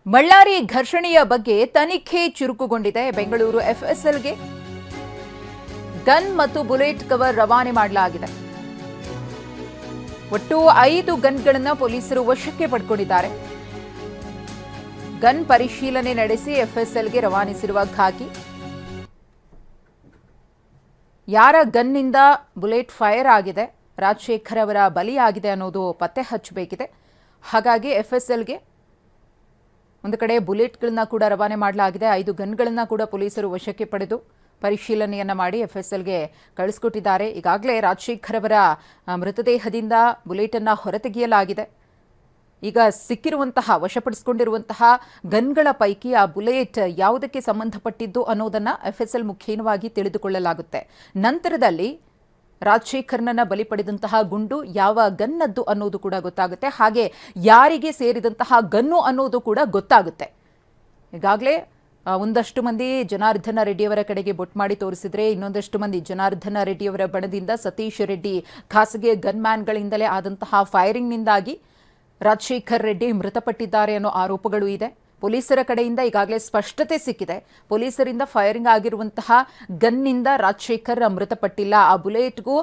ಬಳ್ಳಾರಿ ಘರ್ಷಣೆಯ ಬಗ್ಗೆ ತನಿಖೆ ಚುರುಕುಗೊಂಡಿದೆ. ಬೆಂಗಳೂರು ಎಫ್ಎಸ್ಎಲ್ಗೆ ಗನ್ ಮತ್ತು ಬುಲೆಟ್ ಕವರ್ ರವಾನೆ ಮಾಡಲಾಗಿದೆ. ಒಟ್ಟು 5 ಗನ್ಗಳನ್ನು ಪೊಲೀಸರು ವಶಕ್ಕೆ ಪಡೆದುಕೊಂಡಿದ್ದಾರೆ. ಗನ್ ಪರಿಶೀಲನೆ ನಡೆಸಿ ಎಫ್ಎಸ್ಎಲ್ಗೆ ರವಾನಿಸಿರುವ ಖಾಕಿ ಯಾರ ಗನ್ನಿಂದ ಬುಲೆಟ್ ಫೈರ್ ಆಗಿದೆ, ರಾಜಶೇಖರ್ ಅವರ ಬಲಿಯಾಗಿದೆ ಅನ್ನೋದು ಪತ್ತೆ ಹಚ್ಚಬೇಕಿದೆ. ಹಾಗಾಗಿ ಎಫ್ಎಸ್ಎಲ್ಗೆ ಒಂದು ಕಡೆ ಬುಲೆಟ್ಗಳನ್ನ ಕೂಡ ರವಾನೆ ಮಾಡಲಾಗಿದೆ. 5 ಗನ್ಗಳನ್ನ ಕೂಡ ಪೊಲೀಸರು ವಶಕ್ಕೆ ಪಡೆದು ಪರಿಶೀಲನೆಯನ್ನ ಮಾಡಿ ಎಫ್ಎಸ್ಎಲ್ಗೆ ಕಳಿಸಿಕೊಟ್ಟಿದ್ದಾರೆ. ಈಗಾಗಲೇ ರಾಜಶೇಖರ್ ಅವರ ಮೃತದೇಹದಿಂದ ಬುಲೆಟ್ ಅನ್ನ ಹೊರತೆಗೆಯಲಾಗಿದೆ. ಈಗ ಸಿಕ್ಕಿರುವಂತಹ ವಶಪಡಿಸಿಕೊಂಡಿರುವಂತಹ ಗನ್ಗಳ ಪೈಕಿ ಆ ಬುಲೆಟ್ ಯಾವುದಕ್ಕೆ ಸಂಬಂಧಪಟ್ಟಿದ್ದು ಅನ್ನೋದನ್ನ ಎಫ್ಎಸ್ಎಲ್ ಮುಖೇನವಾಗಿ ತಿಳಿದುಕೊಳ್ಳಲಾಗುತ್ತೆ. ನಂತರದಲ್ಲಿ ರಾಜಶೇಖರ್ನನ್ನ ಬಲಿ ಪಡೆದಂತಹ ಗುಂಡು ಯಾವ ಗನ್ನದ್ದು ಅನ್ನೋದು ಕೂಡ ಗೊತ್ತಾಗುತ್ತೆ. ಹಾಗೆ ಯಾರಿಗೆ ಸೇರಿದಂತಹ ಗನ್ನು ಅನ್ನೋದು ಕೂಡ ಗೊತ್ತಾಗುತ್ತೆ. ಈಗಾಗಲೇ ಒಂದಷ್ಟು ಮಂದಿ ಜನಾರ್ದನ ರೆಡ್ಡಿಯವರ ಕಡೆಗೆ ಬೊಟ್ಟು ಮಾಡಿ ತೋರಿಸಿದ್ರೆ, ಇನ್ನೊಂದಷ್ಟು ಮಂದಿ ಜನಾರ್ದನ ರೆಡ್ಡಿಯವರ ಬಣದಿಂದ ಸತೀಶ್ ರೆಡ್ಡಿ ಖಾಸಗಿ ಗನ್ಮ್ಯಾನ್ಗಳಿಂದಲೇ ಆದಂತಹ ಫೈರಿಂಗ್ನಿಂದಾಗಿ ರಾಜಶೇಖರ್ ರೆಡ್ಡಿ ಮೃತಪಟ್ಟಿದ್ದಾರೆ ಅನ್ನೋ ಆರೋಪಗಳು ಇದೆ. ಪೊಲೀಸರ ಕಡೆಯಿಂದ ಈಗಾಗಲೇ ಸ್ಪಷ್ಟತೆ ಸಿಕ್ಕಿದೆ. ಪೊಲೀಸರಿಂದ ಫೈರಿಂಗ್ ಆಗಿರುವಂತಹ ಗನ್ನಿಂದ ರಾಜಶೇಖರ್ ಮೃತಪಟ್ಟಿಲ್ಲ. ಆ ಬುಲೆಟ್ಗೂ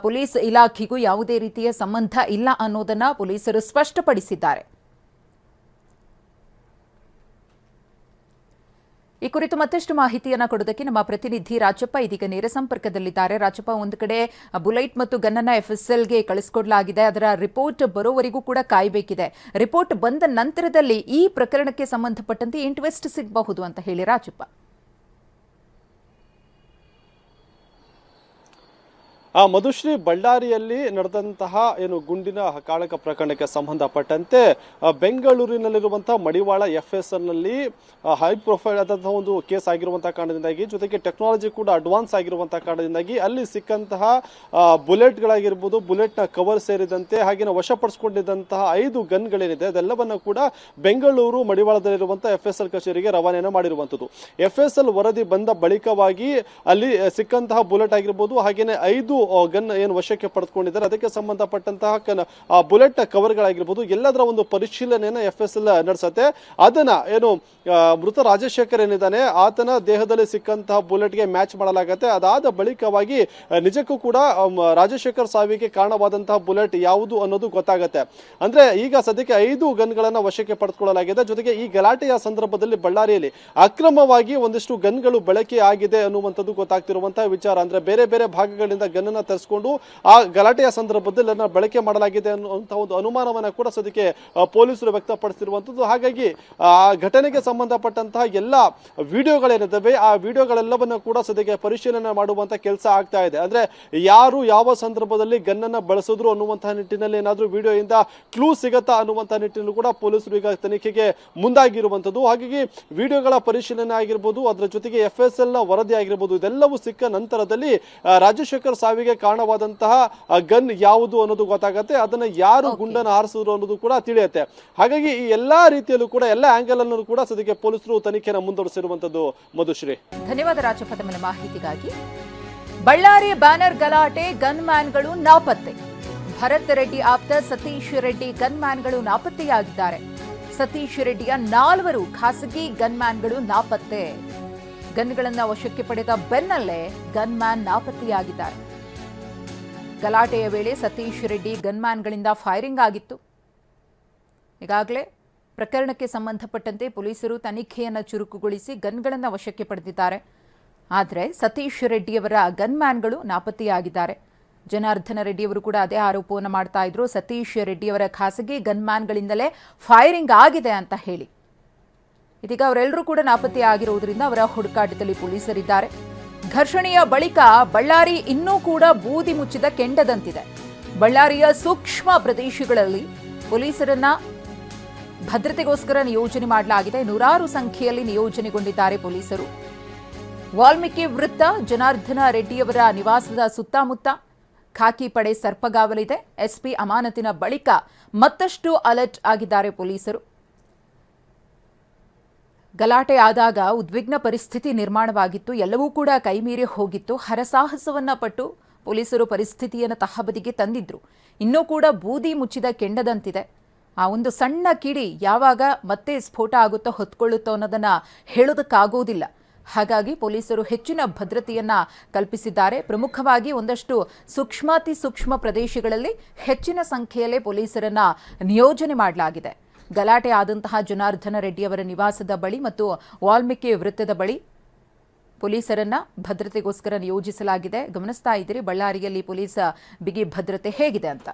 ಪೊಲೀಸ್ ಇಲಾಖೆಗೂ ಯಾವುದೇ ರೀತಿಯ ಸಂಬಂಧ ಇಲ್ಲ ಅನ್ನೋದನ್ನ ಪೊಲೀಸರು ಸ್ಪಷ್ಟಪಡಿಸಿದ್ದಾರೆ. ಈ ಕುರಿತು ಮತ್ತಷ್ಟು ಮಾಹಿತಿಯನ್ನು ಕೊಡೋದಕ್ಕೆ ನಮ್ಮ ಪ್ರತಿನಿಧಿ ರಾಜಪ್ಪ ಇದೀಗ ನೇರ ಸಂಪರ್ಕದಲ್ಲಿದ್ದಾರೆ. ರಾಜಪ್ಪ, ಒಂದು ಕಡೆ ಬುಲೆಟ್ ಮತ್ತು ಗನ್ನನ್ನು ಎಫ್ಎಸ್ಎಲ್ಗೆ ಕಳಿಸಿಕೊಡಲಾಗಿದೆ. ಅದರ ರಿಪೋರ್ಟ್ ಬರೋವರೆಗೂ ಕೂಡ ಕಾಯಬೇಕಿದೆ. ರಿಪೋರ್ಟ್ ಬಂದ ನಂತರದಲ್ಲಿ ಈ ಪ್ರಕರಣಕ್ಕೆ ಸಂಬಂಧಪಟ್ಟಂತೆ ಏನು ಟ್ವಿಸ್ಟ್ ಸಿಗಬಹುದು ಅಂತ ಹೇಳಿ ರಾಜಪ್ಪ. ಮಧುಶ್ರೀ, ಬಳ್ಳಾರಿಯಲ್ಲಿ ನಡೆದಂತಹ ಗುಂಡಿನ ಕಾಳಕ ಪ್ರಕರಣಕ್ಕೆ ಸಂಬಂಧಪಟ್ಟಂತೆ ಬೆಂಗಳೂರಿನಲ್ಲಿರುವಂತಹ ಮಡಿವಾಳ ಎಫ್ಎಸ್ಎಲ್ನಲ್ಲಿ ಹೈ ಪ್ರೊಫೈಲ್ ಆದಂತಹ ಒಂದು ಕೇಸ್ ಆಗಿರುವಂತಹ ಕಾರಣದಿಂದಾಗಿ, ಜೊತೆಗೆ ಟೆಕ್ನಾಲಜಿ ಕೂಡ ಅಡ್ವಾನ್ಸ್ ಆಗಿರುವಂತಹ ಕಾರಣದಿಂದಾಗಿ ಅಲ್ಲಿ ಸಿಕ್ಕಂತಹ ಬುಲೆಟ್ಗಳಾಗಿರ್ಬೋದು, ಬುಲೆಟ್ನ ಕವರ್ ಸೇರಿದಂತೆ ಹಾಗೆ ವಶಪಡಿಸಿಕೊಂಡಿದ್ದಂತಹ 5 ಗನ್ಗಳೇನಿದೆ ಅದೆಲ್ಲವನ್ನ ಕೂಡ ಬೆಂಗಳೂರು ಮಡಿವಾಳದಲ್ಲಿರುವಂತಹ ಎಫ್ಎಸ್ಎಲ್ ಕಚೇರಿಗೆ ರವಾನೆಯನ್ನು ಮಾಡಿರುವಂಥದ್ದು. ಎಫ್ಎಸ್ಎಲ್ ವರದಿ ಬಂದ ಬಳಿಕವಾಗಿ ಅಲ್ಲಿ ಸಿಕ್ಕಂತಹ ಬುಲೆಟ್ ಆಗಿರ್ಬೋದು, ಹಾಗೇನೆ 5 ಗನ್ ವಶಕ್ಕೆ ಪಡೆದುಕೊಂಡಿದ್ದಾರೆ. ಅದಕ್ಕೆ ಸಂಬಂಧಪಟ್ಟಂತಹ ಬುಲೆಟ್ ಕವರ್ಗಳಾಗಿರ್ಬೋದು ಎಲ್ಲದರ ಒಂದು ಪರಿಶೀಲನೆಯನ್ನು ಎಫ್ಎಸ್ಎಲ್ ನಡೆಸುತ್ತೆ. ಅದನ್ನ ಮೃತ ರಾಜಶೇಖರ್ ಏನಿದ್ದಾನೆ ಆತನ ದೇಹದಲ್ಲಿ ಸಿಕ್ಕಂತಹ ಬುಲೆಟ್ಗೆ ಮ್ಯಾಚ್ ಮಾಡಲಾಗುತ್ತೆ. ಅದಾದ ಬಳಿಕವಾಗಿ ನಿಜಕ್ಕೂ ಕೂಡ ರಾಜಶೇಖರ್ ಸಾವಿಗೆ ಕಾರಣವಾದಂತಹ ಬುಲೆಟ್ ಯಾವುದು ಅನ್ನೋದು ಗೊತ್ತಾಗುತ್ತೆ. ಅಂದ್ರೆ ಈಗ ಸದ್ಯಕ್ಕೆ 5 ಗನ್ಗಳನ್ನ ವಶಕ್ಕೆ ಪಡೆದುಕೊಳ್ಳಲಾಗಿದೆ. ಜೊತೆಗೆ ಈ ಗಲಾಟೆಯ ಸಂದರ್ಭದಲ್ಲಿ ಬಳ್ಳಾರಿಯಲ್ಲಿ ಅಕ್ರಮವಾಗಿ ಒಂದಿಷ್ಟು ಗನ್ಗಳು ಬಳಕೆ ಆಗಿದೆ ಅನ್ನುವಂಥದ್ದು ಗೊತ್ತಾಗ್ತಿರುವಂತಹ ವಿಚಾರ. ಅಂದ್ರೆ ಬೇರೆ ಬೇರೆ ಭಾಗಗಳಿಂದ ಗನ್ನನ್ನ ತರಿಸಿಕೊಂಡು ಆ ಗಲಾಟೆಯ ಸಂದರ್ಭದಲ್ಲಿ ಬಳಕೆ ಮಾಡಲಾಗಿದೆ ಅನ್ನುವಂತಹ ಒಂದು ಅನುಮಾನವನ್ನ ಕೂಡ ಸದ್ಯಕ್ಕೆ ಪೊಲೀಸರು ವ್ಯಕ್ತಪಡಿಸಿರುವಂತದ್ದು. ಹಾಗಾಗಿ ಆ ಘಟನೆಗೆ ಸಂಬಂಧಪಟ್ಟಂತಹ ಎಲ್ಲ ವಿಡಿಯೋಗಳೇನಿದ್ದಾವೆ ಆ ವಿಡಿಯೋಗಳೆಲ್ಲವನ್ನ ಕೂಡ ಸದ್ಯಕ್ಕೆ ಪರಿಶೀಲನೆ ಮಾಡುವಂತ ಕೆಲಸ ಆಗ್ತಾ ಇದೆ. ಅಂದ್ರೆ ಯಾರು ಯಾವ ಸಂದರ್ಭದಲ್ಲಿ ಗನ್ನನ್ನ ಬಳಸಿದ್ರು ಅನ್ನುವಂತಹ ನಿಟ್ಟಿನಲ್ಲಿ ಏನಾದ್ರೂ ವಿಡಿಯೋಯಿಂದ ಕ್ಲೂ ಸಿಗತ್ತಾ ಅನ್ನುವಂತಹ ನಿಟ್ಟಿನಲ್ಲೂ ಕೂಡ ಪೊಲೀಸರು ಈಗ ತನಿಖೆಗೆ ಮುಂದಾಗಿರುವಂತದ್ದು. ಹಾಗಾಗಿ ವಿಡಿಯೋಗಳ ಪರಿಶೀಲನೆ ಆಗಿರ್ಬೋದು, ಅದರ ಜೊತೆಗೆ ಎಫ್ಎಸ್ಎಲ್ ನ ವರದಿ ಆಗಿರ್ಬೋದು, ಇದೆಲ್ಲವೂ ಸಿಕ್ಕ ನಂತರದಲ್ಲಿ ರಾಜಶೇಖರ್ ಸಾವಿಗೆ ಕಾರಣವಾದಂತಹ ಗನ್ ಯಾವುದು ಅನ್ನೋದು ಗೊತ್ತಾಗುತ್ತೆ. ಅದನ್ನ ಯಾರು ಗುಂಡನ್ನು ಹಾರಿಸಿದ್ರು ಅನ್ನೋದು ಕೂಡ ತಿಳಿಯುತ್ತೆ. ಹಾಗಾಗಿ ಈ ಎಲ್ಲಾ ರೀತಿಯಲ್ಲೂ ಕೂಡ ಎಲ್ಲ ಆಂಗಲ್ ಅನ್ನು ಕೂಡ ಸದ್ಯಕ್ಕೆ ಪೊಲೀಸರು ತನಿಖೆಯನ್ನು ಮುಂದುವರಿಸಿರುವಂತದ್ದು. ಮಧುಶ್ರೀ, ಧನ್ಯವಾದ ರಾಜಪ್ಪ ತಮ್ಮ ಮಾಹಿತಿಗಾಗಿ. ಬಳ್ಳಾರಿ ಬ್ಯಾನರ್ ಗಲಾಟೆ, ಗನ್ ಮ್ಯಾನ್ಗಳು ನಾಪತ್ತೆ. ಭರತ್ ರೆಡ್ಡಿ ಆಪ್ತ ಸತೀಶ್ ರೆಡ್ಡಿ ಗನ್ ಮ್ಯಾನ್ಗಳು ನಾಪತ್ತೆಯಾಗಿದ್ದಾರೆ. ಸತೀಶ್ ರೆಡ್ಡಿಯ 4 ಖಾಸಗಿ ಗನ್ ಮ್ಯಾನ್ಗಳು ನಾಪತ್ತೆ. ಗನ್ಗಳನ್ನ ವಶಕ್ಕೆ ಪಡೆದ ಬೆನ್ನಲ್ಲೇ ಗನ್ ಮ್ಯಾನ್ ನಾಪತ್ತೆಯಾಗಿದ್ದಾರೆ. ಗಲಾಟೆಯ ವೇಳೆ ಸತೀಶ್ ರೆಡ್ಡಿ ಗನ್ಮ್ಯಾನ್ಗಳಿಂದ ಫೈರಿಂಗ್ ಆಗಿತ್ತು. ಈಗಾಗಲೇ ಪ್ರಕರಣಕ್ಕೆ ಸಂಬಂಧಪಟ್ಟಂತೆ ಪೊಲೀಸರು ತನಿಖೆಯನ್ನು ಚುರುಕುಗೊಳಿಸಿ ಗನ್ಗಳನ್ನು ವಶಕ್ಕೆ ಪಡೆದಿದ್ದಾರೆ. ಆದರೆ ಸತೀಶ್ ರೆಡ್ಡಿಯವರ ಗನ್ಮ್ಯಾನ್ಗಳು ನಾಪತ್ತೆಯಾಗಿದ್ದಾರೆ. ಜನಾರ್ದನ ರೆಡ್ಡಿಯವರು ಕೂಡ ಅದೇ ಆರೋಪವನ್ನು ಮಾಡ್ತಾ ಇದ್ರು. ಸತೀಶ್ ರೆಡ್ಡಿಯವರ ಖಾಸಗಿ ಗನ್ಮ್ಯಾನ್ಗಳಿಂದಲೇ ಫೈರಿಂಗ್ ಆಗಿದೆ ಅಂತ ಹೇಳಿ. ಇದೀಗ ಅವರೆಲ್ಲರೂ ಕೂಡ ನಾಪತ್ತೆ ಆಗಿರುವುದರಿಂದ ಅವರ ಹುಡುಕಾಟದಲ್ಲಿ ಪೊಲೀಸರಿದ್ದಾರೆ. ಘರ್ಷಣೆಯ ಬಳಿಕ ಬಳ್ಳಾರಿ ಇನ್ನೂ ಕೂಡ ಬೂದಿ ಮುಚ್ಚಿದ ಕೆಂಡದಂತಿದೆ. ಬಳ್ಳಾರಿಯ ಸೂಕ್ಷ್ಮ ಪ್ರದೇಶಗಳಲ್ಲಿ ಪೊಲೀಸರನ್ನ ಭದ್ರತೆಗೋಸ್ಕರ ನಿಯೋಜನೆ ಮಾಡಲಾಗಿದೆ. 100 ಸಂಖ್ಯೆಯಲ್ಲಿ ನಿಯೋಜನೆಗೊಂಡಿದ್ದಾರೆ ಪೊಲೀಸರು. ವಾಲ್ಮೀಕಿ ವೃತ್ತ, ಜನಾರ್ದನ ರೆಡ್ಡಿಯವರ ನಿವಾಸದ ಸುತ್ತಮುತ್ತ ಖಾಕಿ ಪಡೆ ಸರ್ಪಗಾವಲಿದೆ. ಎಸ್ಪಿ ಅಮಾನತಿನ ಬಳಿಕ ಮತ್ತಷ್ಟು ಅಲರ್ಟ್ ಆಗಿದ್ದಾರೆ ಪೊಲೀಸರು. ಗಲಾಟೆ ಆದಾಗ ಉದ್ವಿಗ್ನ ಪರಿಸ್ಥಿತಿ ನಿರ್ಮಾಣವಾಗಿತ್ತು. ಎಲ್ಲವೂ ಕೂಡ ಕೈಮೀರಿ ಹೋಗಿತ್ತು. ಹರಸಾಹಸವನ್ನ ಪಟ್ಟು ಪೊಲೀಸರು ಪರಿಸ್ಥಿತಿಯನ್ನು ತಹಬದಿಗೆ ತಂದಿದ್ರು. ಇನ್ನೂ ಕೂಡ ಬೂದಿ ಮುಚ್ಚಿದ ಕೆಂಡದಂತಿದೆ. ಆ ಒಂದು ಸಣ್ಣ ಕಿಡಿ ಯಾವಾಗ ಮತ್ತೆ ಸ್ಫೋಟ ಆಗುತ್ತೋ ಹೊತ್ಕೊಳ್ಳುತ್ತೋ ಅನ್ನೋದನ್ನ ಹೇಳೋದಕ್ಕಾಗೋದಿಲ್ಲ. ಹಾಗಾಗಿ ಪೊಲೀಸರು ಹೆಚ್ಚಿನ ಭದ್ರತೆಯನ್ನ ಕಲ್ಪಿಸಿದ್ದಾರೆ. ಪ್ರಮುಖವಾಗಿ ಒಂದಷ್ಟು ಸೂಕ್ಷ್ಮಾತಿ ಸೂಕ್ಷ್ಮ ಪ್ರದೇಶಗಳಲ್ಲಿ ಹೆಚ್ಚಿನ ಸಂಖ್ಯೆಯಲ್ಲೇ ಪೊಲೀಸರನ್ನ ನಿಯೋಜನೆ ಮಾಡಲಾಗಿದೆ. ಗಲಾಟೆ ಆದಂತಹ ಜನಾರ್ದನ ರೆಡ್ಡಿಯವರ ನಿವಾಸದ ಬಳಿ ಮತ್ತು ವಾಲ್ಮೀಕಿ ವೃತ್ತದ ಬಳಿ ಪೊಲೀಸರನ್ನ ಭದ್ರತೆಗೋಸ್ಕರ ನಿಯೋಜಿಸಲಾಗಿದೆ. ಗಮನಿಸ್ತಾ ಇದ್ದೀರಿ ಬಳ್ಳಾರಿಯಲ್ಲಿ ಪೊಲೀಸ್ ಬಿಗಿ ಭದ್ರತೆ ಹೇಗಿದೆ ಅಂತ.